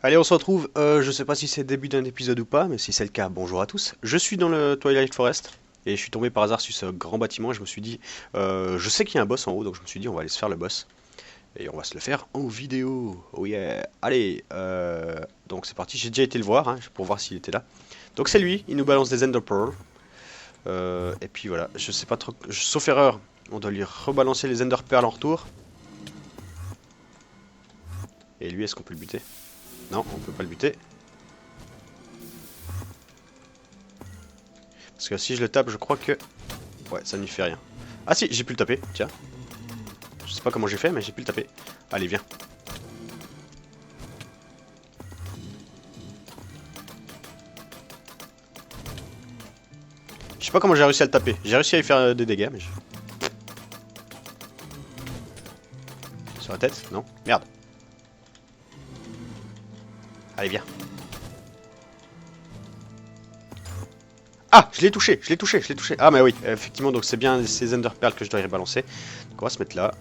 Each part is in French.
Allez, on se retrouve. Je sais pas si c'est le début d'un épisode ou pas, mais si c'est le cas, bonjour à tous. Je suis dans le Twilight Forest et je suis tombé par hasard sur ce grand bâtiment et je me suis dit, je sais qu'il y a un boss en haut, donc je me suis dit, on va aller se faire le boss et on va se le faire en vidéo. Oh yeah. Allez, donc c'est parti. J'ai déjà été le voir hein, pour voir s'il était là. Donc c'est lui. Il nous balance des Ender Pearls. Et puis voilà. Je sais pas trop. Sauf erreur, on doit lui rebalancer les Ender Pearls en retour. Et lui, est-ce qu'on peut le buter? Non, on peut pas le buter. Parce que si je le tape, je crois que... Ouais, ça ne lui fait rien. Ah si, j'ai pu le taper, tiens. Je sais pas comment j'ai fait, mais j'ai pu le taper. Allez, viens. Je sais pas comment j'ai réussi à le taper. J'ai réussi à lui faire des dégâts, mais... Sur la tête? Non? Merde. Allez, viens. Ah, je l'ai touché, je l'ai touché, je l'ai touché. Ah, mais oui, effectivement, donc c'est bien ces Ender Pearls que je dois y rebalancer. Donc on va se mettre là.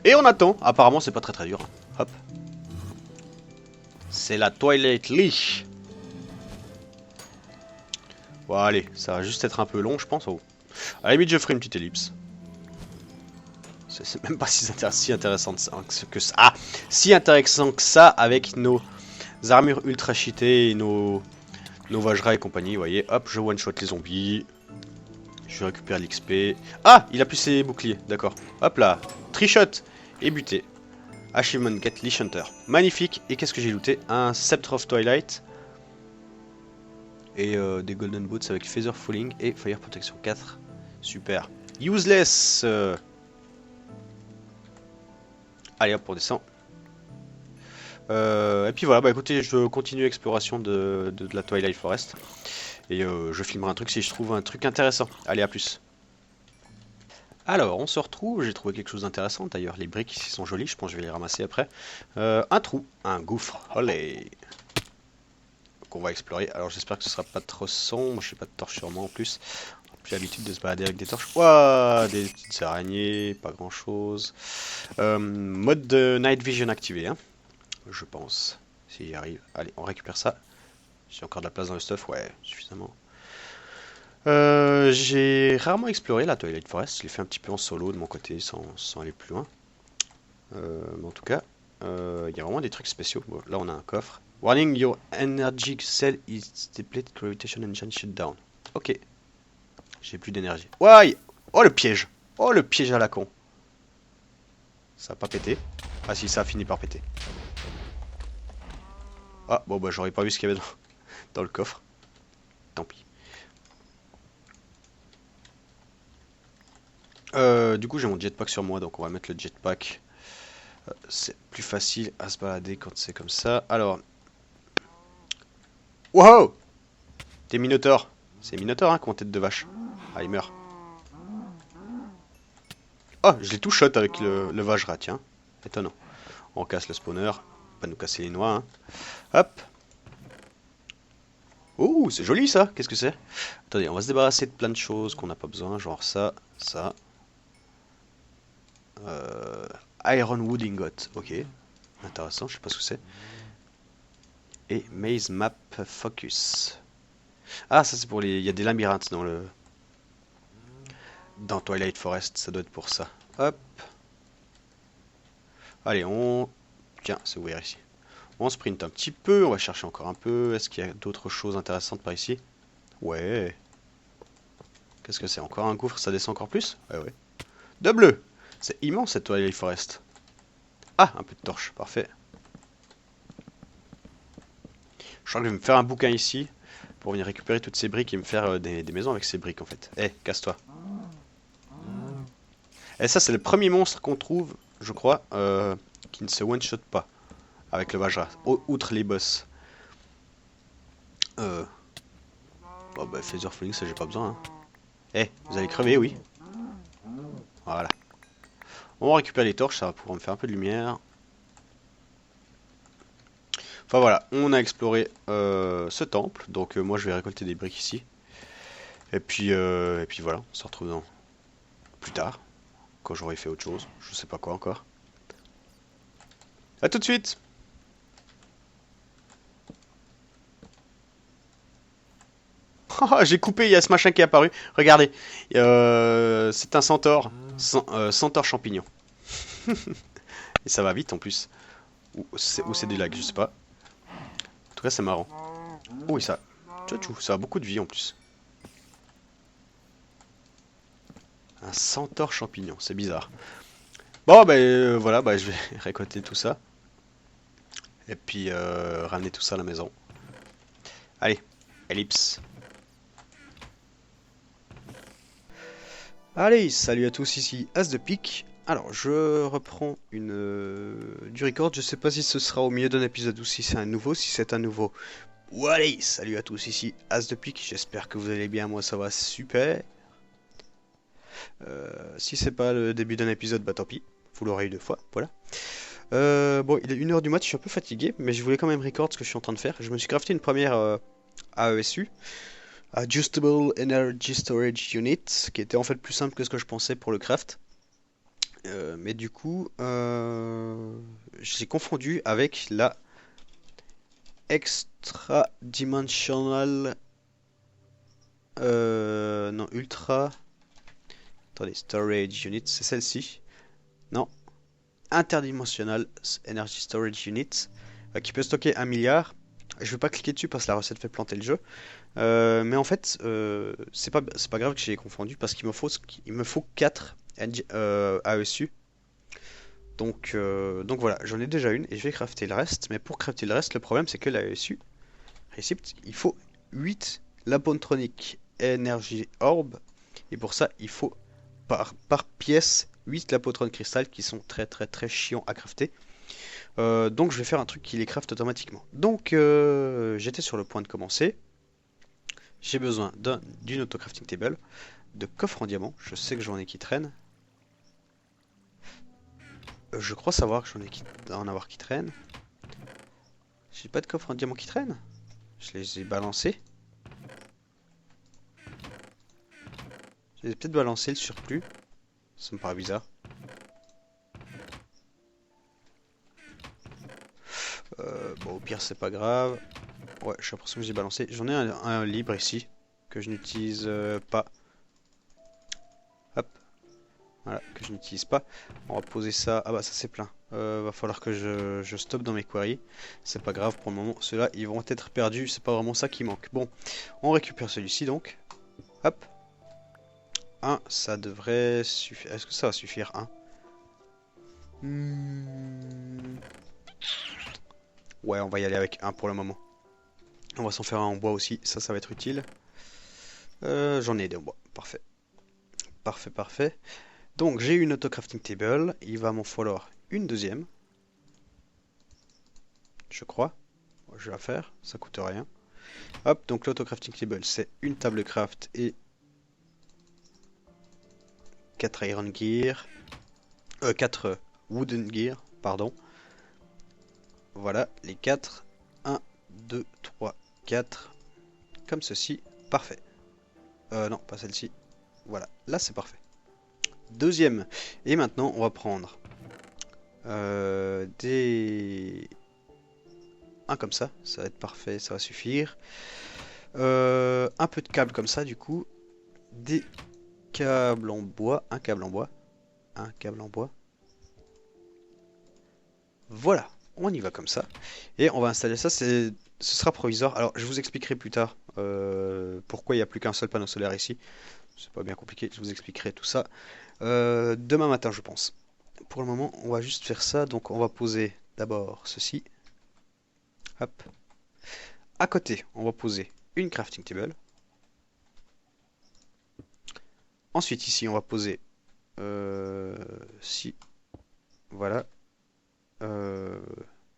Et on attend. Apparemment, c'est pas très dur. Hop. C'est la Twilight Leash. Bon, allez, ça va juste être un peu long, je pense. Oh. À la limite, je ferai une petite ellipse. C'est même pas si intéressant que ça. Ah, si intéressant que ça avec nos armures ultra cheatées et nos Vajra et compagnie. Vous voyez, hop, je one-shot les zombies. Je récupère l'XP. Ah, il a plus ses boucliers, d'accord. Hop là, trichot et buté. Achievement Get Leash Hunter. Magnifique. Et qu'est-ce que j'ai looté? Un Sceptre of Twilight. Et des Golden Boots avec Feather Falling et Fire Protection 4. Super. Useless. Allez hop, on descend. Et puis voilà, bah écoutez, je continue l'exploration de la Twilight Forest. Et je filmerai un truc si je trouve un truc intéressant. Allez, à plus. Alors, on se retrouve, j'ai trouvé quelque chose d'intéressant d'ailleurs, les briques ici sont jolies, je pense que je vais les ramasser après. Un trou, un gouffre, olé, qu'on va explorer. Alors j'espère que ce sera pas trop sombre, je n'ai pas de torche sur moi en plus. J'ai l'habitude de se balader avec des torches. Ouah, des petites araignées, pas grand chose. Mode de Night Vision activé, hein, je pense, s'il y arrive. Allez, on récupère ça. J'ai encore de la place dans le stuff, ouais, suffisamment. J'ai rarement exploré la Twilight Forest, je l'ai fait un petit peu en solo de mon côté sans aller plus loin. Mais en tout cas, il y a vraiment des trucs spéciaux. Bon, là on a un coffre. Warning, your energy cell is depleted, gravitation engine shut down. Ok, j'ai plus d'énergie. Ouais. Oh le piège. Oh le piège à la con. Ça a pas pété. Ah si, ça a fini par péter. Ah bon bah j'aurais pas vu ce qu'il y avait dans le coffre. Tant pis. Du coup j'ai mon jetpack sur moi, donc on va mettre le jetpack. C'est plus facile à se balader quand c'est comme ça. Alors. Wow! T'es Minotaur. C'est Minotaur hein, qu'on tête de vache. Ah il meurt. Oh, je l'ai tout shot avec le Vajra, tiens. Étonnant. On casse le spawner. Pas nous casser les noix, hein. Hop. Ouh, c'est joli ça. Qu'est-ce que c'est? Attendez, on va se débarrasser de plein de choses qu'on n'a pas besoin. Genre ça, ça. Iron Wood Ingot. Ok. Intéressant, je sais pas ce que c'est. Et Maze Map Focus. Ah, ça c'est pour les... Il y a des labyrinthes dans Twilight Forest. Ça doit être pour ça. Hop. Allez, on... Tiens, c'est ouvert ici. On sprint un petit peu, on va chercher encore un peu. Est-ce qu'il y a d'autres choses intéressantes par ici? Ouais. Qu'est-ce que c'est? Encore un gouffre, ça descend encore plus? Ouais, ouais. De bleu! C'est immense cette Twilight Forest. Ah, un peu de torche, parfait. Je crois que je vais me faire un bouquin ici pour venir récupérer toutes ces briques et me faire des maisons avec ces briques en fait. Eh, casse-toi. Et ça, c'est le premier monstre qu'on trouve, je crois, qui ne se one-shot pas avec le Vajra, outre les boss. Bon bah Feather Falling ça j'ai pas besoin hein. Eh, vous allez crever oui. Voilà. On récupère les torches, ça va pouvoir me faire un peu de lumière. Enfin voilà, on a exploré ce temple. Donc moi je vais récolter des briques ici. Et puis voilà, on se retrouve plus tard, quand j'aurai fait autre chose. Je sais pas quoi encore. À tout de suite! Oh, j'ai coupé, il y a ce machin qui est apparu. Regardez, c'est un centaure, centaure champignon. Et ça va vite en plus. Ou c'est des lags, je sais pas. En tout cas, c'est marrant. Oui, ça a beaucoup de vie en plus. Un centaure champignon, c'est bizarre. Bon, ben voilà, bah, je vais récolter tout ça. Et puis ramener tout ça à la maison. Allez, ellipse. Allez, salut à tous, ici As de pique. Alors, je reprends du record. Je sais pas si ce sera au milieu d'un épisode ou si c'est un nouveau. Si c'est un nouveau, ou allez, salut à tous, ici As de pique. J'espère que vous allez bien. Moi, ça va super. Si c'est pas le début d'un épisode, bah tant pis. Vous l'aurez eu deux fois. Voilà. Bon, il est 1h du mat. Je suis un peu fatigué, mais je voulais quand même record ce que je suis en train de faire. Je me suis crafté une première AESU. Adjustable Energy Storage Unit, qui était en fait plus simple que ce que je pensais pour le craft. Mais du coup, je l'ai confondu avec la Extra Dimensional. Non, Ultra. Attendez, Storage Unit, c'est celle-ci. Non, Interdimensional Energy Storage Unit, qui peut stocker 1 milliard. Je vais pas cliquer dessus parce que la recette fait planter le jeu. Mais en fait, c'est pas grave que j'ai confondu parce qu'il me faut 4 AESU. Donc voilà, j'en ai déjà une et je vais crafter le reste. Mais pour crafter le reste, le problème c'est que l'AESU Receipt, il faut 8 Lapontronic Energy Orb. Et pour ça, il faut par pièce 8 Lapotron Crystal qui sont très très très chiants à crafter. Donc je vais faire un truc qui les craft automatiquement. Donc j'étais sur le point de commencer. J'ai besoin d'une auto-crafting table, de coffre en diamant. Je sais que j'en ai qui traînent. Je crois savoir que j'en ai en avoir qui traînent. J'ai pas de coffre en diamant qui traîne. Je les ai balancés. Je les ai peut-être balancés le surplus. Ça me paraît bizarre. Bon, au pire, c'est pas grave. Ouais, j'ai l'impression que j'ai balancé. J'en ai un libre ici que je n'utilise pas. Hop, voilà, que je n'utilise pas. On va poser ça. Ah bah, ça c'est plein. Va falloir que je stoppe dans mes queries. C'est pas grave pour le moment. Ceux-là, ils vont être perdus. C'est pas vraiment ça qui manque. Bon, on récupère celui-ci donc. Hop. Un, ça devrait suffire. Est-ce que ça va suffire? Un. Ouais, on va y aller avec un pour le moment. On va s'en faire un en bois aussi. Ça va être utile. J'en ai des en bois. Parfait. Parfait, parfait. Donc j'ai une auto-crafting table, il va m'en falloir une deuxième, je crois. Je vais la faire, ça coûte rien. Hop, donc l'auto-crafting table c'est une table craft et 4 iron gear, 4 wooden gear, pardon. Voilà, les 4. 1, 2, 3, 4. Comme ceci, parfait. Non, pas celle-ci. Voilà, là c'est parfait. Deuxième. Et maintenant on va prendre des... un comme ça va être parfait, ça va suffire. Un peu de câble comme ça, du coup. Des câbles en bois, un câble en bois, un câble en bois. Voilà, on y va comme ça. Et on va installer ça, ce sera provisoire. Alors, je vous expliquerai plus tard pourquoi il n'y a plus qu'un seul panneau solaire ici. C'est pas bien compliqué, je vous expliquerai tout ça demain matin, je pense. Pour le moment, on va juste faire ça. Donc, on va poser d'abord ceci. Hop. À côté, on va poser une crafting table. Ensuite, ici, on va poser si. Voilà. Euh,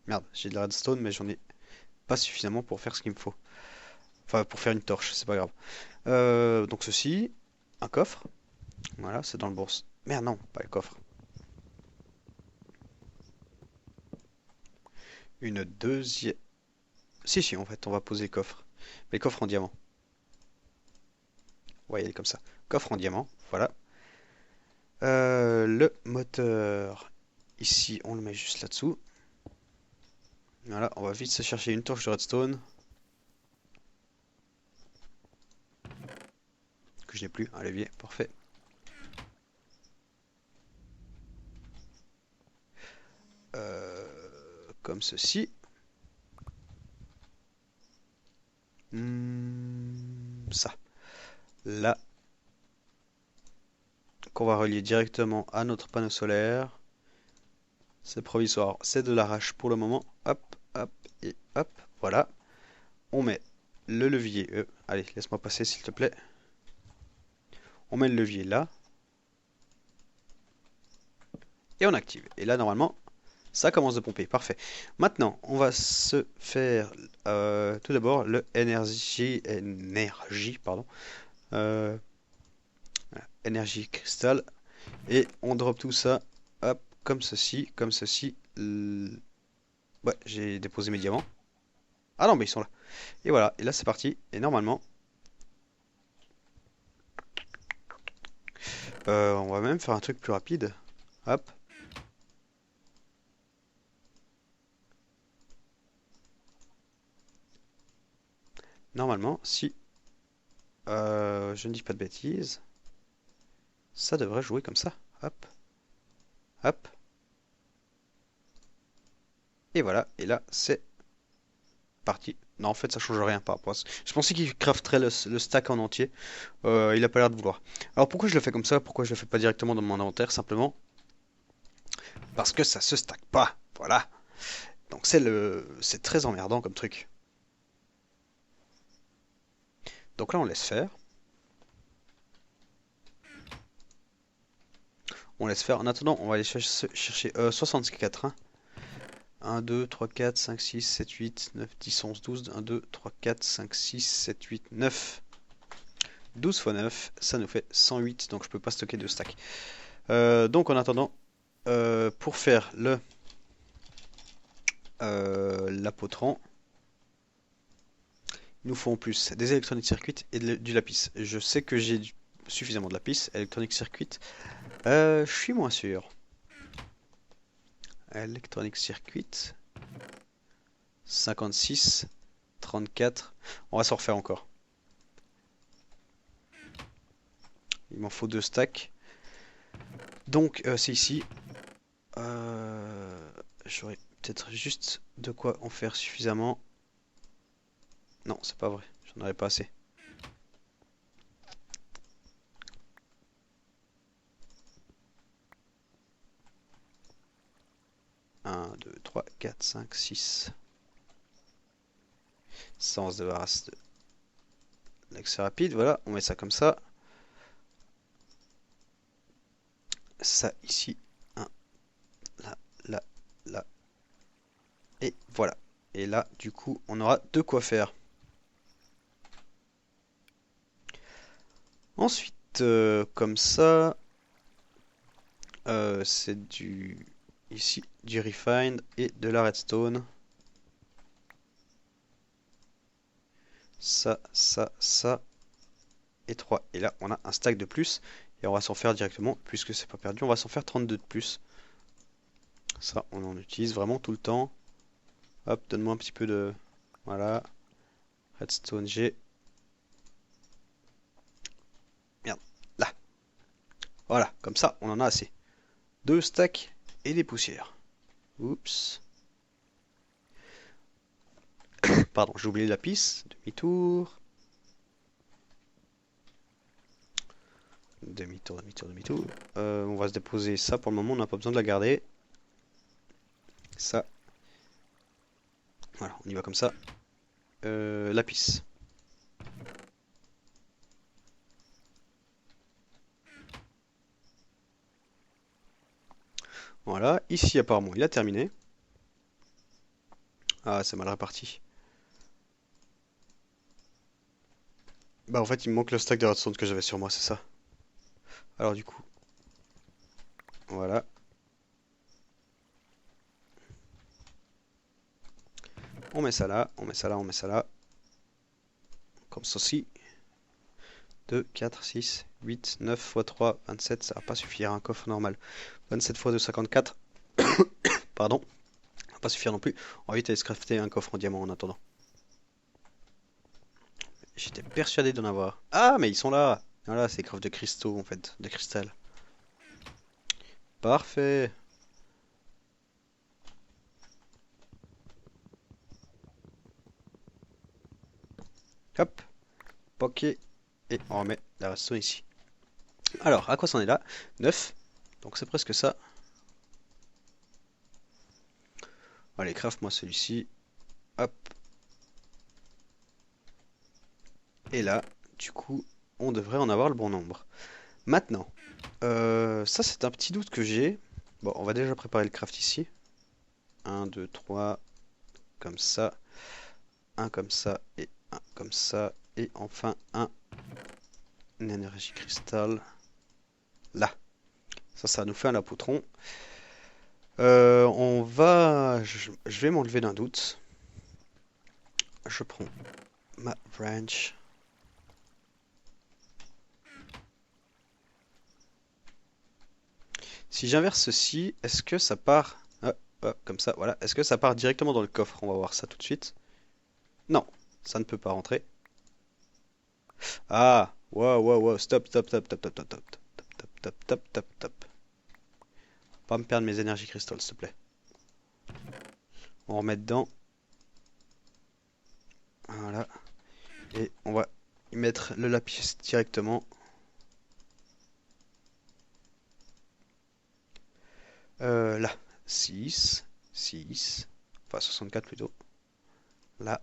Merde, j'ai de la redstone, mais j'en ai pas suffisamment pour faire ce qu'il me faut. Enfin, pour faire une torche, c'est pas grave. Donc ceci, un coffre. Voilà, c'est dans le bourse. Merde, non, pas le coffre. Une deuxième... Si, si, en fait, on va poser le coffre. Mais le coffre en diamant. On va y aller comme ça. Coffre en diamant, voilà. Le moteur, ici, on le met juste là-dessous. Voilà, on va vite se chercher une torche de redstone. Que je n'ai plus, un levier, parfait. Comme ceci. Ça. Là, qu'on va relier directement à notre panneau solaire. C'est provisoire, c'est de l'arrache pour le moment. Hop, hop et hop, voilà. On met le levier. Allez, laisse-moi passer s'il te plaît. On met le levier là. Et on active. Et là, normalement, ça commence de pomper. Parfait. Maintenant, on va se faire tout d'abord le énergie, pardon. Voilà, énergie cristal. Et on drop tout ça, hop, comme ceci, comme ceci. Ouais, j'ai déposé mes diamants. Ah non, mais ils sont là. Et voilà, et là c'est parti. Et normalement, on va même faire un truc plus rapide. Hop. Normalement, si je ne dis pas de bêtises, ça devrait jouer comme ça. Hop, hop. Et voilà, et là c'est parti. Non, en fait, ça change rien par rapport à ça. Je pensais qu'il crafterait le stack en entier. Il a pas l'air de vouloir. Alors pourquoi je le fais comme ça? Pourquoi je le fais pas directement dans mon inventaire? Simplement parce que ça se stack pas. Voilà. Donc c'est très emmerdant comme truc. Donc là, on laisse faire. On laisse faire. En attendant, on va aller chercher 64. Hein. 1, 2, 3, 4, 5, 6, 7, 8, 9, 10, 11, 12. 1, 2, 3, 4, 5, 6, 7, 8, 9. 12 fois 9, ça nous fait 108. Donc je peux pas stocker de stack. Donc en attendant, pour faire l'apotran, il nous faut en plus des électroniques circuits et du lapis. Je sais que j'ai suffisamment de lapis. Électronique circuit, je suis moins sûr. Electronic Circuit. 56. 34. On va s'en refaire encore. Il m'en faut 2 stacks. Donc c'est ici. J'aurais peut-être juste de quoi en faire suffisamment. Non, c'est pas vrai. J'en aurais pas assez. Un, 2, 3, 4, 5, 6. Ça, on se débarrasse de l'accès rapide. Voilà, on met ça comme ça. Ça ici. Un, là, là, là. Et voilà. Et là, du coup, on aura de quoi faire. Ensuite, comme ça, c'est du ici du refined et de la redstone. Ça et 3. Et là, on a un stack de plus et on va s'en faire directement puisque c'est pas perdu. On va s'en faire 32 de plus. Ça, on en utilise vraiment tout le temps. Hop, donne-moi un petit peu de voilà. Redstone G. Merde, là. Voilà, comme ça, on en a assez. 2 stacks et des poussières. Oups. Pardon, j'ai oublié la piste. Demi-tour. Demi-tour, demi-tour, demi-tour. On va se déposer ça pour le moment, on n'a pas besoin de la garder. Ça. Voilà, on y va comme ça. Lapis. Voilà, ici apparemment il a terminé. Ah, c'est mal réparti. Bah en fait il me manque le stack de redstone que j'avais sur moi, c'est ça. Alors du coup, voilà. On met ça là, on met ça là, on met ça là. Comme ceci. 2, 4, 6, 8, 9 x 3, 27, ça va pas suffire, un coffre normal. 27 x 2, 54. Pardon. Ça va pas suffire non plus. On va vite aller se crafter un coffre en diamant en attendant. J'étais persuadé d'en avoir. Ah, mais ils sont là! Voilà, c'est des coffres de cristaux en fait, de cristal. Parfait! Hop! Ok. Et on remet la redstone ici. Alors, à quoi c'en est là? 9. Donc c'est presque ça. Allez, craft moi celui-ci. Hop. Et là, du coup, on devrait en avoir le bon nombre. Maintenant, ça c'est un petit doute que j'ai. Bon, on va déjà préparer le craft ici. 1, 2, 3, comme ça. Un comme ça et un comme ça. Et enfin un énergie cristal. Là. Ça nous fait un lapoutron. On va... Je vais m'enlever d'un doute. Je prends ma branch. Si j'inverse ceci, est-ce que ça part... comme ça, voilà. Est-ce que ça part directement dans le coffre? On va voir ça tout de suite. Non, ça ne peut pas rentrer. Ah, wow, stop, stop, stop, stop, stop, stop, stop, stop, stop, stop, stop, stop. Pas me perdre mes énergies cristal, s'il te plaît. On remet dedans. Voilà. Et on va y mettre le lapis directement. Là. 6. 6. Enfin 64 plutôt. Là.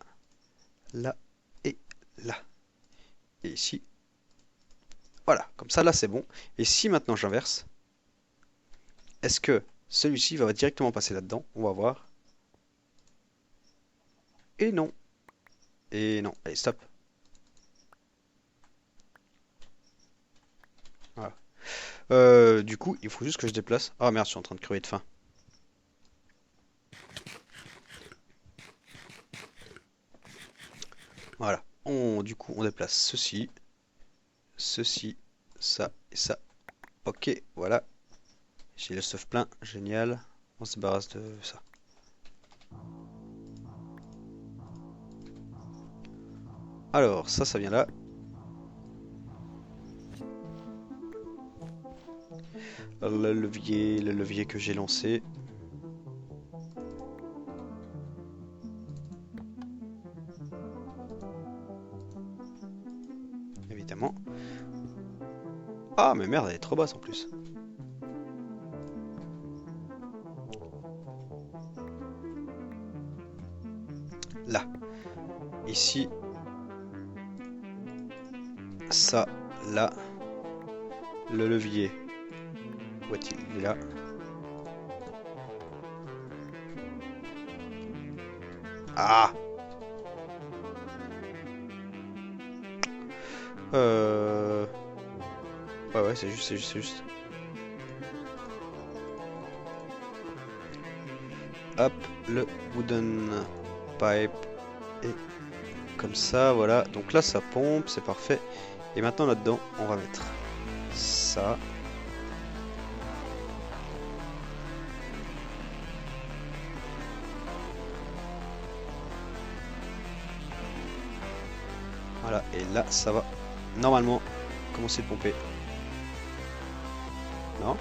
Là. Et là. Et ici. Voilà. Comme ça, là, c'est bon. Et si maintenant j'inverse, est-ce que celui-ci va directement passer là-dedans? On va voir. Et non. Et non. Allez, stop. Voilà. Du coup, il faut juste que je déplace. Ah merde, je suis en train de crever de faim. Voilà. Du coup, on déplace ceci, ceci, ça et ça. Ok, voilà. J'ai le stuff plein, génial. On se débarrasse de ça. Alors, ça vient là. Le levier que j'ai lancé. Évidemment. Ah, mais merde, elle est trop basse en plus. Là. Ici. Ça, là. Le levier. Où est-il? Il est là. Ah! Ouais, c'est juste. Hop, le wooden pipe. Et comme ça, voilà. Donc là, ça pompe, c'est parfait. Et maintenant, là-dedans, on va mettre ça. Voilà, et là, ça va normalement commencer de pomper. Non?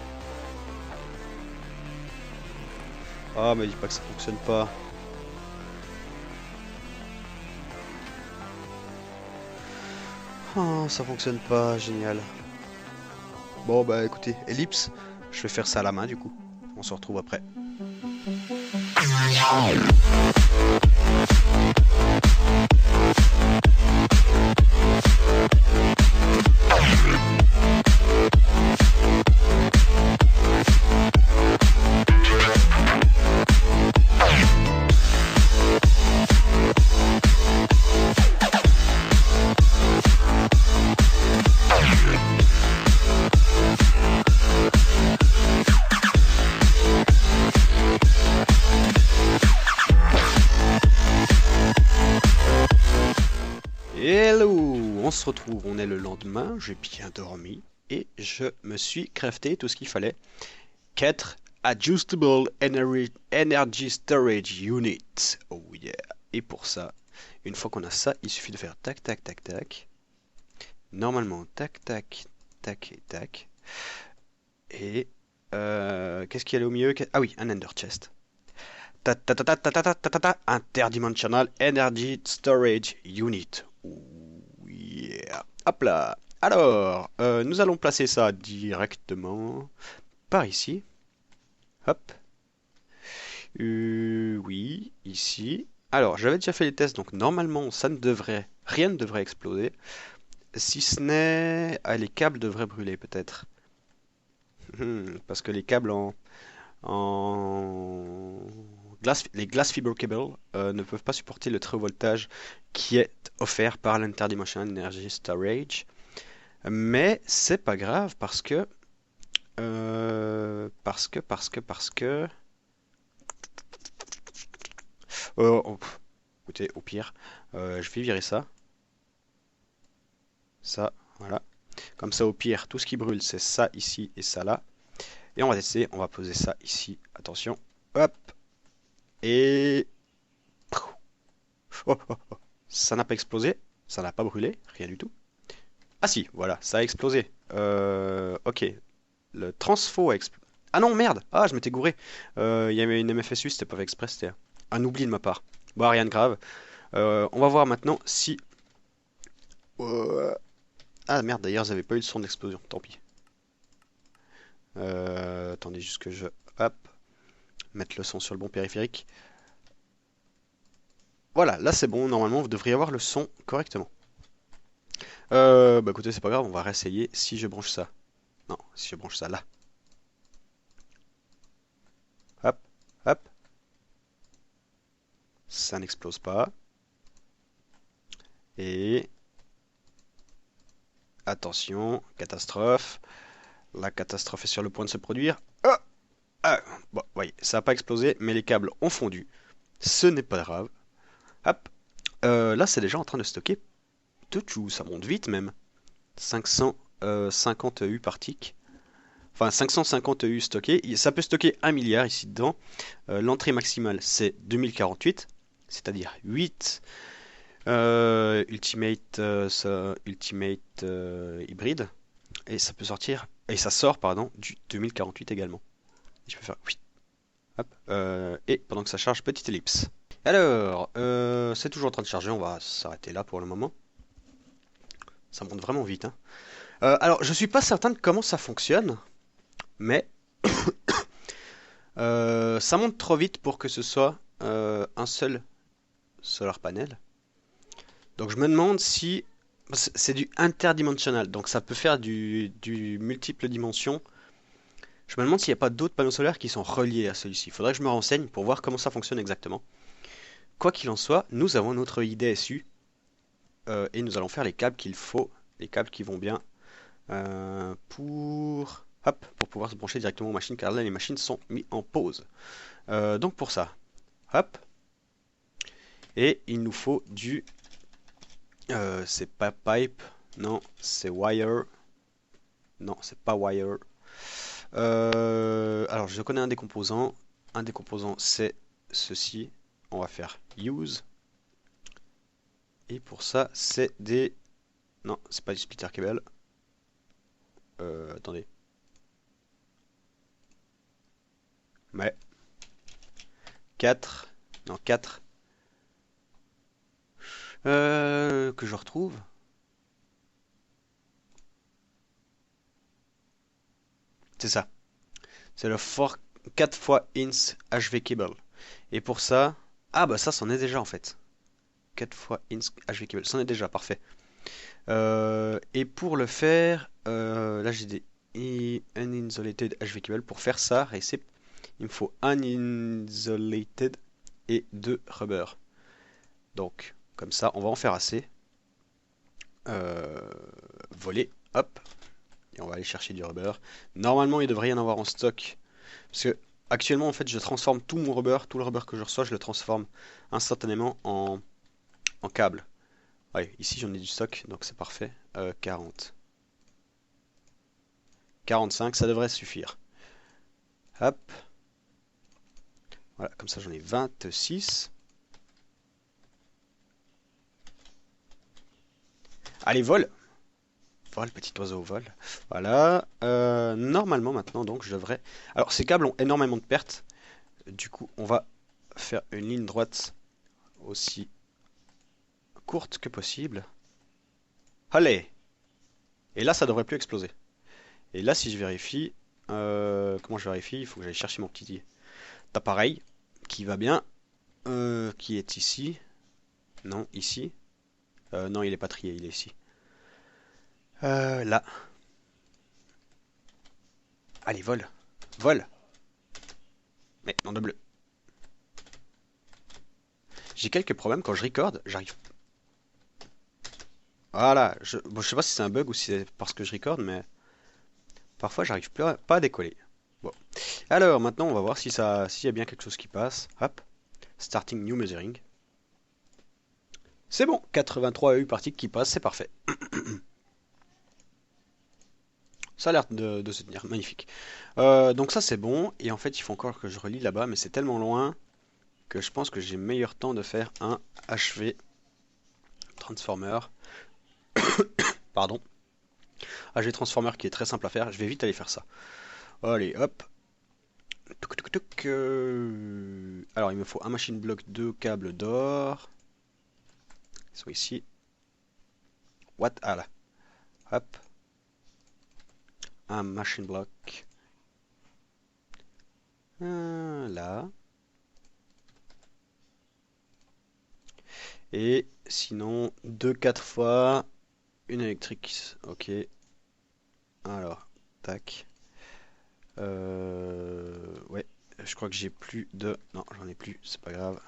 Ah, mais dis pas que ça fonctionne pas. Oh, ça fonctionne pas, génial. Bon, bah écoutez, ellipse, je vais faire ça à la main du coup. On se retrouve après. se retrouve, on est le lendemain, j'ai bien dormi et je me suis crafté tout ce qu'il fallait. 4 Adjustable Energy Storage Unit. Oh yeah. Et pour ça, une fois qu'on a ça, il suffit de faire tac tac tac tac. Normalement, tac tac tac et tac. Et qu'est-ce qu'il y a au milieu? Ah oui, un Ender Chest. Ta ta ta ta ta ta ta ta ta, Interdimensional Energy Storage Unit. Oh yeah. Hop là. Alors, nous allons placer ça directement par ici. Hop. Oui, ici. Alors, j'avais déjà fait les tests, donc normalement, rien ne devrait exploser. Si ce n'est... Ah, les câbles devraient brûler, peut-être. Parce que les câbles en les glass fiber cables ne peuvent pas supporter le très haut voltage qui est offert par l'Interdimensional Energy Storage. Mais c'est pas grave parce que écoutez, au pire, je vais virer ça. Ça, voilà. Comme ça, au pire, tout ce qui brûle, c'est ça ici et ça là. Et on va tester, on va poser ça ici. Attention. Hop. Et... Oh, oh, oh. Ça n'a pas explosé. Ça n'a pas brûlé. Rien du tout. Ah si, voilà, ça a explosé. Ok. Le transfo a explosé. Ah non, merde. Ah, je m'étais gouré. Il y avait une MFSU, c'était pas fait exprès. C'était un oubli de ma part. Bon, rien de grave. On va voir maintenant si... Ah merde, d'ailleurs, j'avais pas eu le son d'explosion. Tant pis. Attendez juste que je... Hop. Mettre le son sur le bon périphérique. Voilà, là c'est bon, normalement vous devriez avoir le son correctement. Bah écoutez, c'est pas grave, on va réessayer si je branche ça. Non, si je branche ça là. Hop, hop. Ça n'explose pas. Et... Attention, catastrophe. La catastrophe est sur le point de se produire. Oh ah, bon, voyez, ça n'a pas explosé, mais les câbles ont fondu. Ce n'est pas grave. Hop. Là c'est déjà en train de stocker. Tchou, ça monte vite même. 550 EU par tick. Enfin 550 EU stockés. Ça peut stocker 1 milliard ici dedans. L'entrée maximale c'est 2048, c'est-à-dire 8 Ultimate, Ultimate hybride. Et ça peut sortir, et ça sort pardon, du 2048 également. Je peux faire oui. Hop, et pendant que ça charge, petite ellipse. Alors, c'est toujours en train de charger, on va s'arrêter là pour le moment. Ça monte vraiment vite, hein. Alors, je suis pas certain de comment ça fonctionne, mais ça monte trop vite pour que ce soit un seul solar panel. Donc je me demande si... C'est du interdimensional, donc ça peut faire du multiple dimensions. Je me demande s'il n'y a pas d'autres panneaux solaires qui sont reliés à celui-ci. Il faudrait que je me renseigne pour voir comment ça fonctionne exactement. Quoi qu'il en soit, nous avons notre IDSU et nous allons faire les câbles qu'il faut, les câbles qui vont bien pour pouvoir se brancher directement aux machines, car là les machines sont mises en pause. Donc pour ça, hop, et il nous faut du, c'est pas pipe, non, c'est wire, non, c'est pas wire. Alors je connais un des composants c'est ceci, on va faire use, et pour ça c'est des, non, c'est pas du splitter cable. Attendez. Ouais. 4. Non, 4. Que je retrouve. C'est ça. C'est le 4 fois ins HV cable. Et pour ça... Ah bah ça, c'en est déjà en fait. 4 fois ins HV cable. C'en est déjà, parfait. Et pour le faire... là j'ai des uninsulated HV cable. Pour faire ça, récip, il me faut un insulated et 2 rubber. Donc, comme ça, on va en faire assez. Voler, hop. Et on va aller chercher du rubber. Normalement, il devrait y en avoir en stock. Parce que, actuellement, en fait, je transforme tout le rubber que je reçois, je le transforme instantanément en câble. Ouais, ici j'en ai du stock, donc c'est parfait. 40. 45, ça devrait suffire. Hop, voilà, comme ça j'en ai 26. Allez, vole! Vole, petit oiseau, vole. Voilà. Normalement maintenant, donc, je devrais... Alors, ces câbles ont énormément de pertes. Du coup, on va faire une ligne droite aussi courte que possible. Allez! Et là, ça devrait plus exploser. Et là, si je vérifie... comment je vérifie? Il faut que j'aille chercher mon petit appareil qui va bien. Qui est ici. Non, ici. Non, il est pas trié, il est ici. Là. Allez, vole. Vole. Mais, non de bleu. J'ai quelques problèmes quand je record, j'arrive. Voilà, bon, je sais pas si c'est un bug ou si c'est parce que je record, mais parfois j'arrive pas à décoller. Bon. Alors maintenant on va voir si ça, s'il y a bien quelque chose qui passe. Hop. Starting new measuring. C'est bon, 83 EU par tick qui passe, c'est parfait. Ça a l'air de se tenir, magnifique. Donc ça c'est bon, et en fait il faut encore que je relie là-bas, mais c'est tellement loin que je pense que j'ai meilleur temps de faire un HV Transformer. Pardon. HV Transformer qui est très simple à faire, je vais vite aller faire ça. Allez, hop. Touc, touc, touc, alors il me faut un machine block, deux câbles d'or. Ils sont ici. What? Ah là. Hop. Un machine block. Là. Et sinon, deux 4 fois. Une électrique. Ok. Alors, tac. Ouais. Je crois que j'ai plus de... Non, j'en ai plus. C'est pas grave.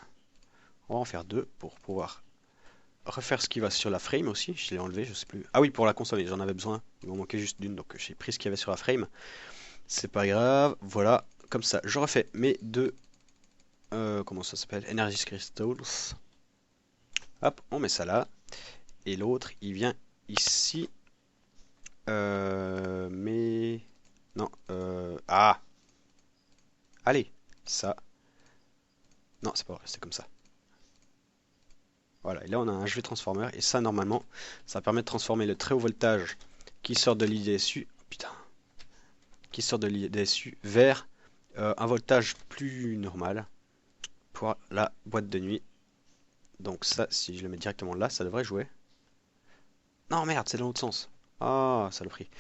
On va en faire deux pour pouvoir refaire ce qui va sur la frame aussi. Je l'ai enlevé, je sais plus. Ah oui, pour la console, j'en avais besoin. Il m'en manquait juste d'une, donc j'ai pris ce qu'il y avait sur la frame. C'est pas grave. Voilà, comme ça, je refais mes deux. Comment ça s'appelle? Energy Crystals. Hop, on met ça là. Et l'autre, il vient ici. Mais. Non. Ah! Allez, ça. Non, c'est pas vrai, c'est comme ça. Voilà, et là on a un HV transformer, et ça normalement, ça permet de transformer le très haut voltage qui sort de l'IDSU, putain, qui sort de l'IDSU vers un voltage plus normal pour la boîte de nuit. Donc ça, si je le mets directement là, ça devrait jouer. Non merde, c'est dans l'autre sens. Ah, saloperie.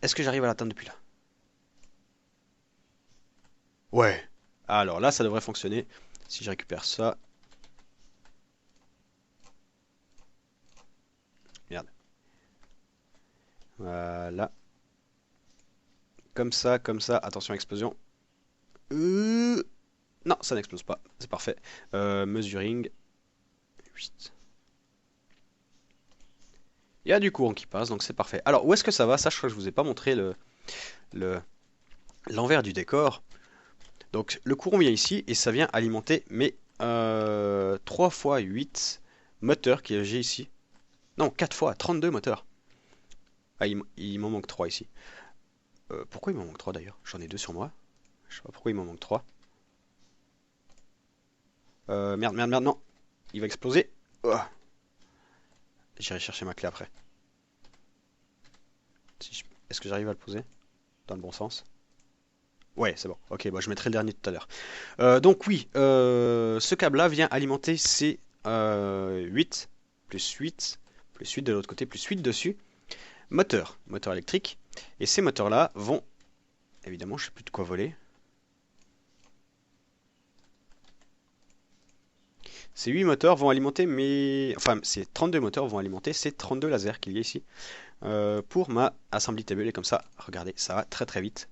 Est-ce que j'arrive à l'atteindre depuis là? Ouais. Alors là, ça devrait fonctionner. Si je récupère ça. Merde. Voilà. Comme ça. Attention, explosion. Non, ça n'explose pas. C'est parfait. Measuring. 8. Il y a du courant qui passe, donc c'est parfait. Alors, où est-ce que ça va? Ça, je crois que je vous ai pas montré le- l'envers du décor. Donc, le courant vient ici et ça vient alimenter mes 3 fois 8 moteurs que j'ai ici. Non, 4 fois, 32 moteurs. Ah, il m'en manque 3 ici. Pourquoi il m'en manque 3 d'ailleurs? J'en ai 2 sur moi. Je sais pas pourquoi il m'en manque 3. Merde, merde, merde, non. Il va exploser. Oh. J'irai chercher ma clé après. Est-ce que j'arrive à le poser dans le bon sens? Ouais, c'est bon. Ok, bah, je mettrai le dernier tout à l'heure. Donc oui, ce câble-là vient alimenter ces 8, plus 8, plus 8 de l'autre côté, plus 8 dessus. Moteur électrique. Et ces moteurs-là vont... Évidemment, je sais plus de quoi voler. Ces 8 moteurs vont alimenter mes... Enfin, ces 32 moteurs vont alimenter ces 32 lasers qu'il y a ici. Pour ma assembly table. Et comme ça, regardez, ça va très très vite.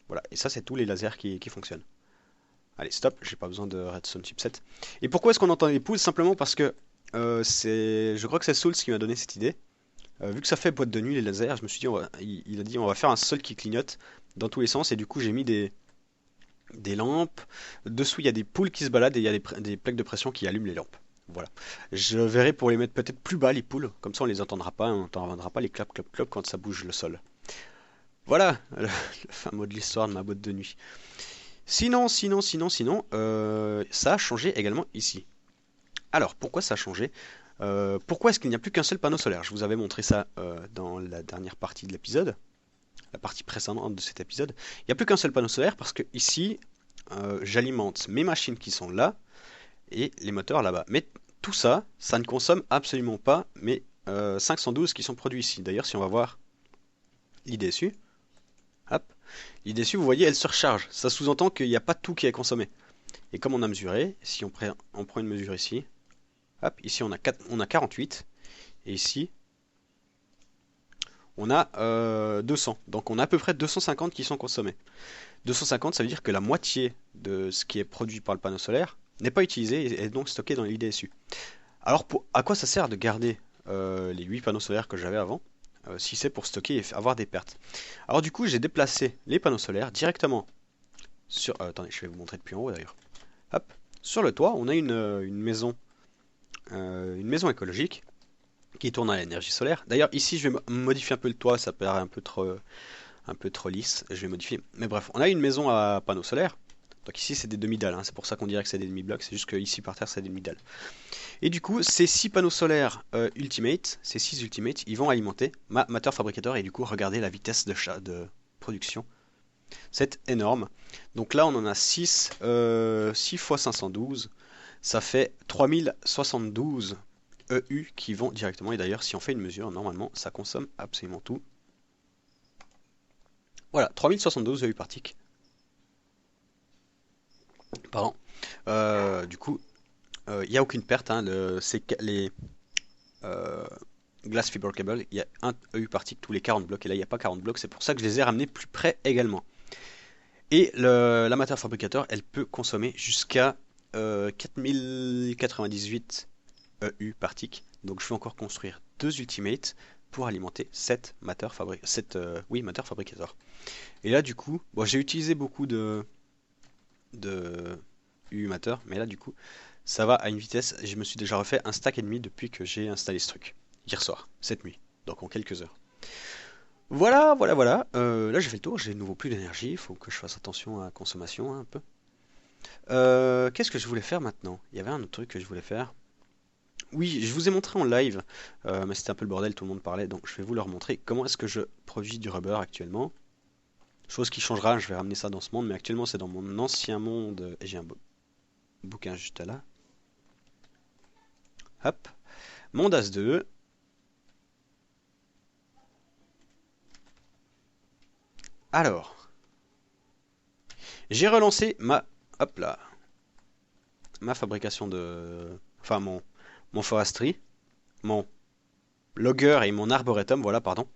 Voilà, et ça c'est tous les lasers qui fonctionnent. Allez, stop, j'ai pas besoin de Redstone chipset. Et pourquoi est-ce qu'on entend les poules? Simplement parce que je crois que c'est Souls qui m'a donné cette idée. Vu que ça fait boîte de nuit les lasers, je me suis dit, il a dit on va faire un seul qui clignote dans tous les sens. Et du coup j'ai mis des lampes. Dessous il y a des poules qui se baladent et il y a des plaques de pression qui allument les lampes. Voilà. Je verrai pour les mettre peut-être plus bas, les poules. Comme ça, on les entendra pas. On n'entendra pas les clap, clap, clap quand ça bouge le sol. Voilà, le fin mot de l'histoire de ma boîte de nuit. Sinon, ça a changé également ici. Alors, pourquoi ça a changé? Pourquoi est-ce qu'il n'y a plus qu'un seul panneau solaire? Je vous avais montré ça dans la dernière partie de l'épisode, la partie précédente de cet épisode. Il n'y a plus qu'un seul panneau solaire parce que ici, j'alimente mes machines qui sont là et les moteurs là-bas. Mais tout ça, ça ne consomme absolument pas mes 512 qui sont produits ici. D'ailleurs, si on va voir l'IDSU, hop, l'IDSU, vous voyez, elle se recharge. Ça sous-entend qu'il n'y a pas tout qui est consommé. Et comme on a mesuré, si on prend une mesure ici, hop, ici on a 48, et ici on a 200. Donc on a à peu près 250 qui sont consommés. 250, ça veut dire que la moitié de ce qui est produit par le panneau solaire n'est pas utilisé et est donc stocké dans l'IDSU. Alors à quoi ça sert de garder les 8 panneaux solaires que j'avais avant, si c'est pour stocker et avoir des pertes? Alors du coup j'ai déplacé les panneaux solaires directement sur... attendez, je vais vous montrer depuis en haut d'ailleurs. Hop, sur le toit on a une maison écologique qui tourne à l'énergie solaire. D'ailleurs, ici, je vais modifier un peu le toit, ça paraît un peu trop lisse. Je vais modifier. Mais bref, on a une maison à panneaux solaires. Donc ici, c'est des demi-dalles, hein. C'est pour ça qu'on dirait que c'est des demi-blocs. C'est juste que ici, par terre, c'est des demi-dalles. Et du coup, ces 6 panneaux solaires Ultimate, ces 6 Ultimate, ils vont alimenter ma moteur fabricateur. Et du coup, regardez la vitesse de production. C'est énorme. Donc là, on en a 6, 6 fois 512. Ça fait 3072 EU qui vont directement. Et d'ailleurs, si on fait une mesure, normalement, ça consomme absolument tout. Voilà, 3072 EU par tick. Pardon. Du coup, il n'y a aucune perte. Hein, les euh, glass fiber cable, il y a 1 EU par tick tous les 40 blocs. Et là, il n'y a pas 40 blocs. C'est pour ça que je les ai ramenés plus près également. Et la matière fabricateur, elle peut consommer jusqu'à 4098 EU par tick. Donc je vais encore construire 2 Ultimate pour alimenter cette Matter Fabricator. Et là du coup, bon, j'ai utilisé beaucoup de EU Matter, mais là du coup, ça va à une vitesse. Je me suis déjà refait un stack et demi depuis que j'ai installé ce truc. Hier soir, cette nuit, donc en quelques heures. Voilà. Là j'ai fait le tour, j'ai de nouveau plus d'énergie, il faut que je fasse attention à la consommation hein, un peu. Qu'est-ce que je voulais faire maintenant? Il y avait un autre truc que je voulais faire. Oui, je vous ai montré en live, mais c'était un peu le bordel, tout le monde parlait, donc je vais vous leur montrer comment est-ce que je produis du rubber actuellement. Chose qui changera, je vais ramener ça dans ce monde, mais actuellement c'est dans mon ancien monde, et j'ai un bouquin juste là. Hop, monde As 2. Alors, j'ai relancé hop là, ma fabrication de, enfin mon forestry, mon logger et mon arboretum, voilà, pardon.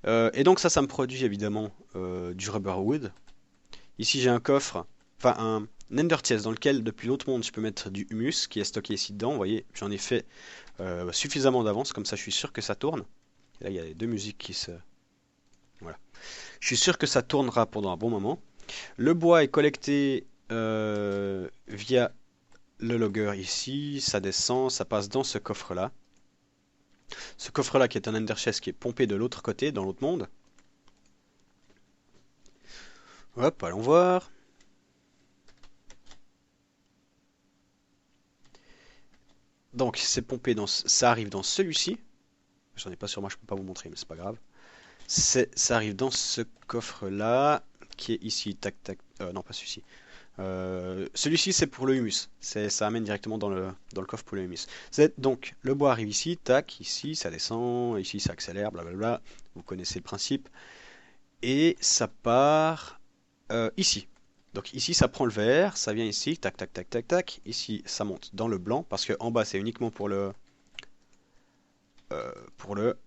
Et donc ça me produit évidemment du rubber wood. Ici j'ai un coffre, enfin un ender chest dans lequel depuis l'autre monde je peux mettre du humus qui est stocké ici dedans. Vous voyez, j'en ai fait suffisamment d'avance, comme ça je suis sûr que ça tourne. Et là il y a les deux musiques qui se... Voilà. Je suis sûr que ça tournera pendant un bon moment. Le bois est collecté via le logger ici, ça descend, ça passe dans ce coffre-là. Ce coffre-là qui est un ender chest qui est pompé de l'autre côté, dans l'autre monde. Hop, allons voir. Donc c'est pompé dans, ça arrive dans celui-ci. J'en ai pas sur moi, je peux pas vous montrer, mais c'est pas grave. Ça arrive dans ce coffre-là, qui est ici, tac tac. Non, pas celui-ci. Celui-ci c'est pour le humus. Ça amène directement dans le coffre pour le humus. Donc le bois arrive ici, tac, ici ça descend, ici ça accélère, blablabla. Vous connaissez le principe. Et ça part ici. Donc ici ça prend le vert, ça vient ici, tac tac tac tac tac. Ici ça monte dans le blanc parce que en bas c'est uniquement pour le pour le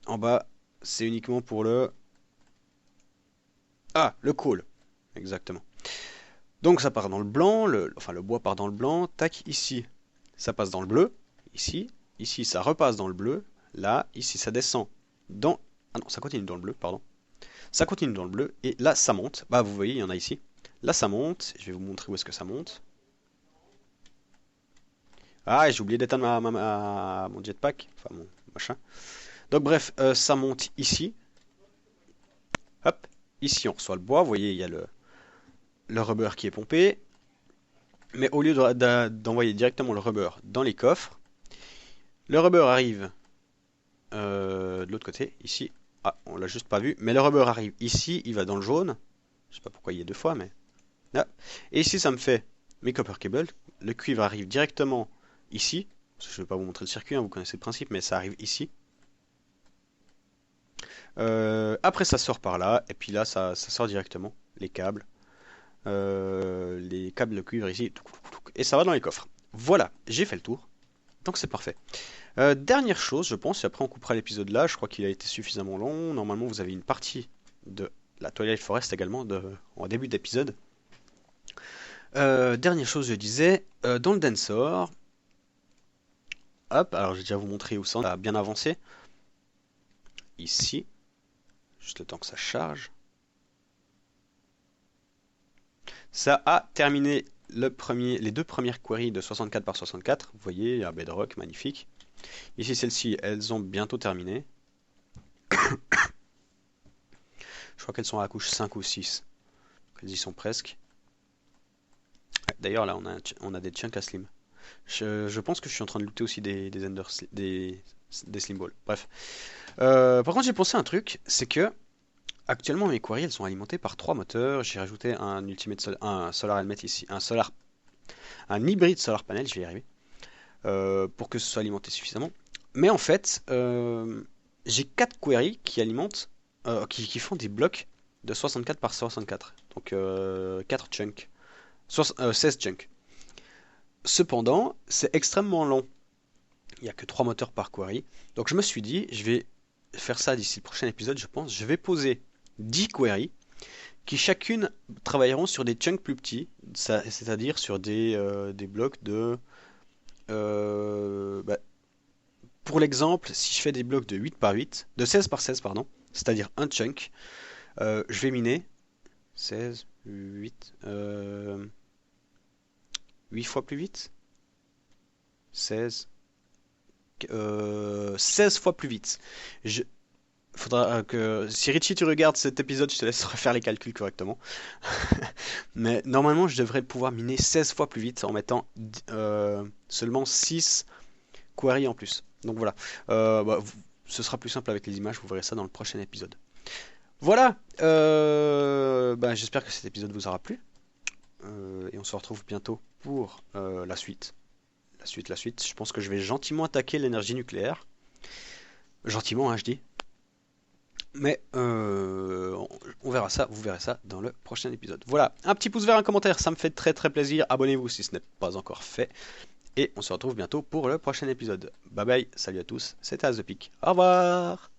en bas c'est uniquement pour le le coal. Exactement. Donc ça part dans le blanc, enfin le bois part dans le blanc, tac ici ça passe dans le bleu, ici ça repasse dans le bleu, là, ici ça descend dans... Ah non, ça continue dans le bleu, pardon. Ça continue dans le bleu, et là ça monte, bah vous voyez, il y en a ici. Là ça monte, je vais vous montrer où est-ce que ça monte. Ah, j'ai oublié d'éteindre mon jetpack, enfin mon machin. Donc bref, ça monte ici. Hop, ici on reçoit le bois. Vous voyez, il y a le rubber qui est pompé. Mais au lieu d'envoyer directement le rubber dans les coffres, le rubber arrive de l'autre côté, ici. Ah, on l'a juste pas vu. Mais le rubber arrive ici, il va dans le jaune. Je sais pas pourquoi il y a deux fois, mais... Ah. Et ici, ça me fait mes copper cables. Le cuivre arrive directement ici. Je ne vais pas vous montrer le circuit, hein, vous connaissez le principe, mais ça arrive ici. Après, ça sort par là, et puis là, ça sort directement. Les câbles de cuivre ici, et ça va dans les coffres. Voilà, j'ai fait le tour. Donc c'est parfait. Dernière chose, je pense, et après on coupera l'épisode là, je crois qu'il a été suffisamment long. Normalement, vous avez une partie de la Twilight Forest également en début d'épisode. Dernière chose, je disais, dans le Dancor, hop, alors j'ai déjà vous montré où ça a bien avancé. Ici, juste le temps que ça charge. Ça a terminé les deux premières queries de 64 par 64. Vous voyez, il y a un bedrock magnifique. Ici, celles-ci, elles ont bientôt terminé. Je crois qu'elles sont à la couche 5 ou 6. Elles y sont presque. D'ailleurs, là, on a des chunks à slim. Je pense que je suis en train de looter aussi des slim balls. Bref. Par contre, j'ai pensé à un truc, c'est que actuellement mes quarries elles sont alimentées par 3 moteurs. J'ai rajouté un solar helmet ici, un hybride solar panel, je vais y arriver, pour que ce soit alimenté suffisamment. Mais en fait, j'ai 4 queries qui alimentent, qui font des blocs de 64 par 64. Donc 4 chunks. 16 chunks. Cependant, c'est extrêmement long. Il n'y a que 3 moteurs par query. Donc je me suis dit, je vais faire ça d'ici le prochain épisode, je pense. Je vais poser 10 queries qui chacune travailleront sur des chunks plus petits, c'est-à-dire sur des blocs de... pour l'exemple, si je fais des blocs de 8 par 8, de 16 par 16, pardon, c'est-à-dire un chunk, je vais miner 16, 8, 8 fois plus vite, 16, 16 fois plus vite. Faudra que si Richie tu regardes cet épisode, je te laisse refaire les calculs correctement. Mais normalement, je devrais pouvoir miner 16 fois plus vite en mettant seulement 6 queries en plus. Donc voilà. Ce sera plus simple avec les images, vous verrez ça dans le prochain épisode. Voilà. J'espère que cet épisode vous aura plu. Et on se retrouve bientôt pour la suite. La suite. Je pense que je vais gentiment attaquer l'énergie nucléaire. Gentiment, hein, je dis. Mais on verra ça, vous verrez ça dans le prochain épisode. Voilà, un petit pouce vers, un commentaire, ça me fait très très plaisir. Abonnez-vous si ce n'est pas encore fait. Et on se retrouve bientôt pour le prochain épisode. Bye bye, salut à tous, c'était AsThePic. Au revoir.